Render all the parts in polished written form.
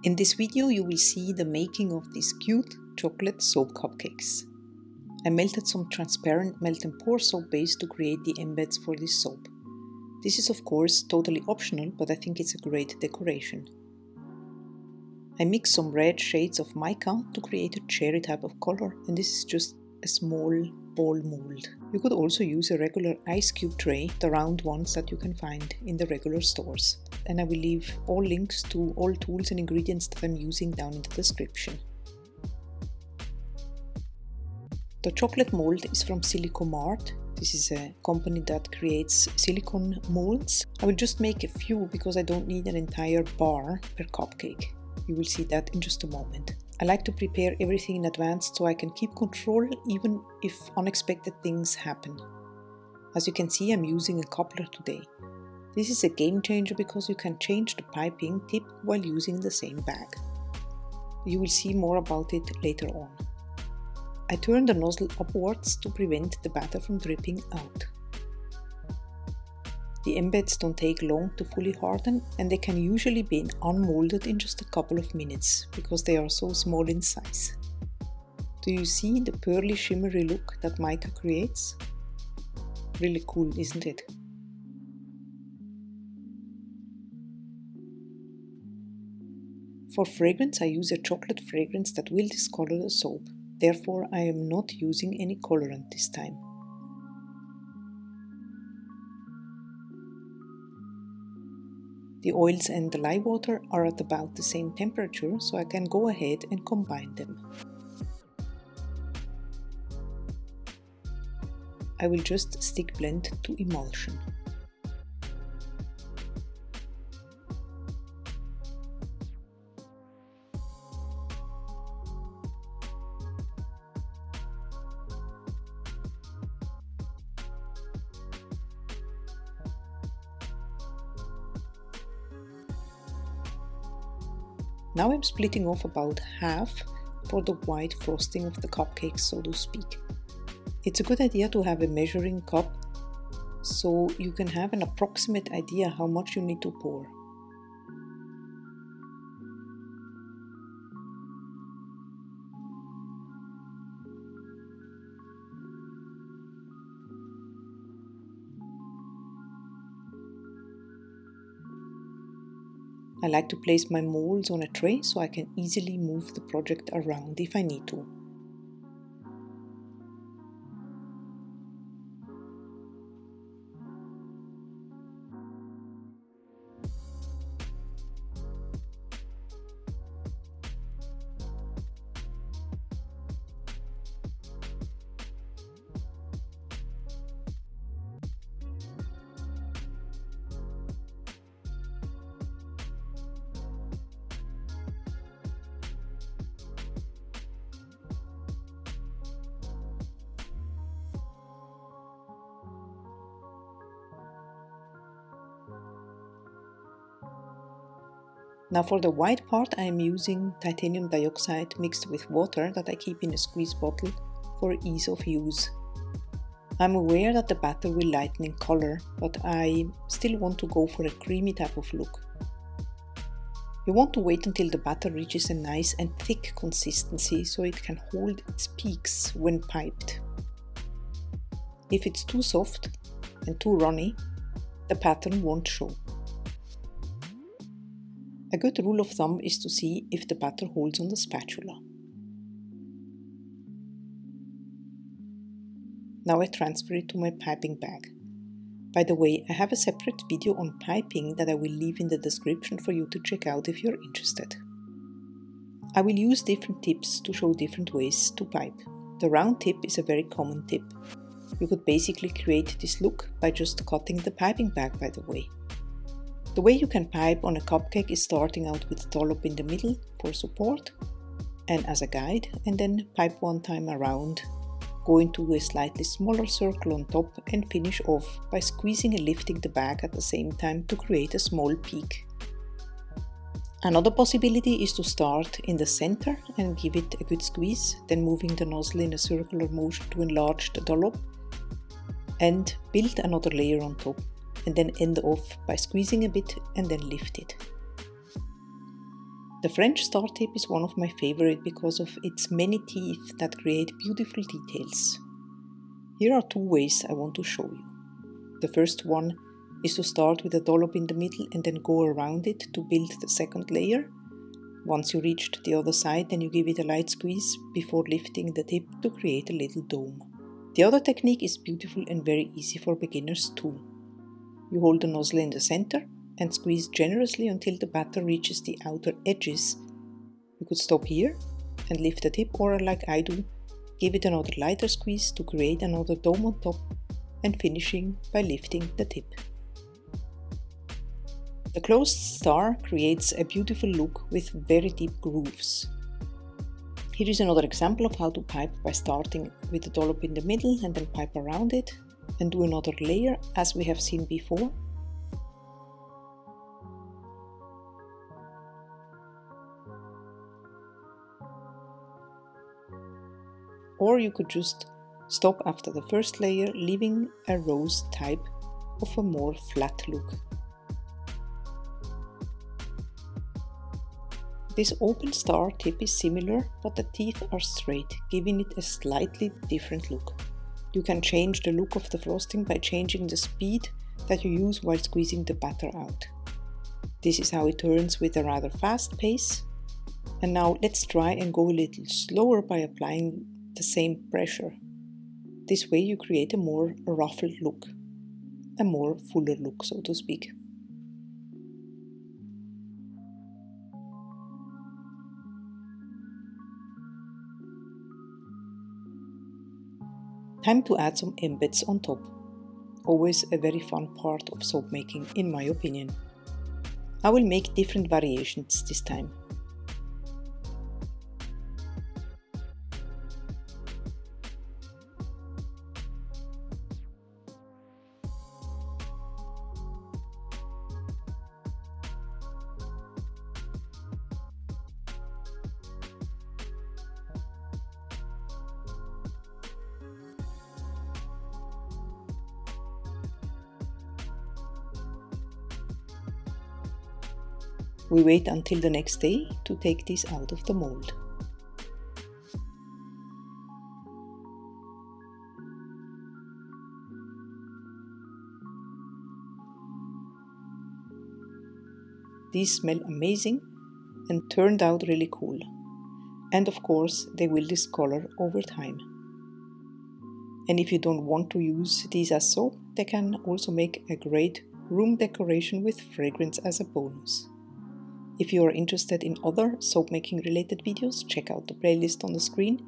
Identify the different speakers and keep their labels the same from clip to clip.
Speaker 1: In this video you will see the making of these cute chocolate soap cupcakes. I melted some transparent melt and pour soap base to create the embeds for this soap. This is of course totally optional, but I think it's a great decoration. I mixed some red shades of mica to create a cherry type of color, and this is just a small ball mold. You could also use a regular ice cube tray, the round ones that you can find in the regular stores. And I will leave all links to all tools and ingredients that I'm using down in the description. The chocolate mold is from Silicomart. This is a company that creates silicone molds. I will just make a few because I don't need an entire bar per cupcake. You will see that in just a moment. I like to prepare everything in advance so I can keep control even if unexpected things happen. As you can see, I'm using a coupler today. This is a game changer because you can change the piping tip while using the same bag. You will see more about it later on. I turn the nozzle upwards to prevent the batter from dripping out. The embeds don't take long to fully harden, and they can usually be unmolded in just a couple of minutes because they are so small in size. Do you see the pearly shimmery look that mica creates? Really cool, isn't it? For fragrance, I use a chocolate fragrance that will discolor the soap. Therefore, I am not using any colorant this time. The oils and the lye water are at about the same temperature, so I can go ahead and combine them. I will just stick blend to emulsion. Now I'm splitting off about half for the white frosting of the cupcakes, so to speak. It's a good idea to have a measuring cup so you can have an approximate idea how much you need to pour. I like to place my molds on a tray so I can easily move the project around if I need to. Now for the white part I am using titanium dioxide mixed with water that I keep in a squeeze bottle for ease of use. I'm aware that the batter will lighten in color, but I still want to go for a creamy type of look. You want to wait until the batter reaches a nice and thick consistency so it can hold its peaks when piped. If it's too soft and too runny, the pattern won't show. A good rule of thumb is to see if the batter holds on the spatula. Now I transfer it to my piping bag. By the way, I have a separate video on piping that I will leave in the description for you to check out if you're interested. I will use different tips to show different ways to pipe. The round tip is a very common tip. You could basically create this look by just cutting the piping bag, by the way. The way you can pipe on a cupcake is starting out with a dollop in the middle for support and as a guide, and then pipe one time around, go into a slightly smaller circle on top and finish off by squeezing and lifting the bag at the same time to create a small peak. Another possibility is to start in the center and give it a good squeeze, then moving the nozzle in a circular motion to enlarge the dollop and build another layer on top, and then end off by squeezing a bit and then lift it. The French star tip is one of my favorite because of its many teeth that create beautiful details. Here are two ways I want to show you. The first one is to start with a dollop in the middle and then go around it to build the second layer. Once you reached the other side, then you give it a light squeeze before lifting the tip to create a little dome. The other technique is beautiful and very easy for beginners too. You hold the nozzle in the center and squeeze generously until the batter reaches the outer edges. You could stop here and lift the tip, or like I do, give it another lighter squeeze to create another dome on top, and finishing by lifting the tip. The closed star creates a beautiful look with very deep grooves. Here is another example of how to pipe by starting with a dollop in the middle and then pipe around it and do another layer as we have seen before. Or you could just stop after the first layer, leaving a rose type of a more flat look. This open star tip is similar, but the teeth are straight, giving it a slightly different look. You can change the look of the frosting by changing the speed that you use while squeezing the batter out. This is how it turns with a rather fast pace. And now let's try and go a little slower by applying the same pressure. This way you create a more ruffled look, a more fuller look, so to speak. Time to add some embeds on top. Always a very fun part of soap making, in my opinion. I will make different variations this time. We wait until the next day to take this out of the mold. These smell amazing and turned out really cool. And of course, they will discolor over time. And if you don't want to use these as soap, they can also make a great room decoration with fragrance as a bonus. If you are interested in other soap making related videos, check out the playlist on the screen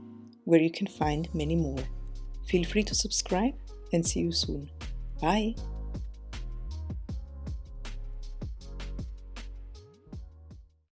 Speaker 1: where you can find many more. Feel free to subscribe and see you soon. Bye!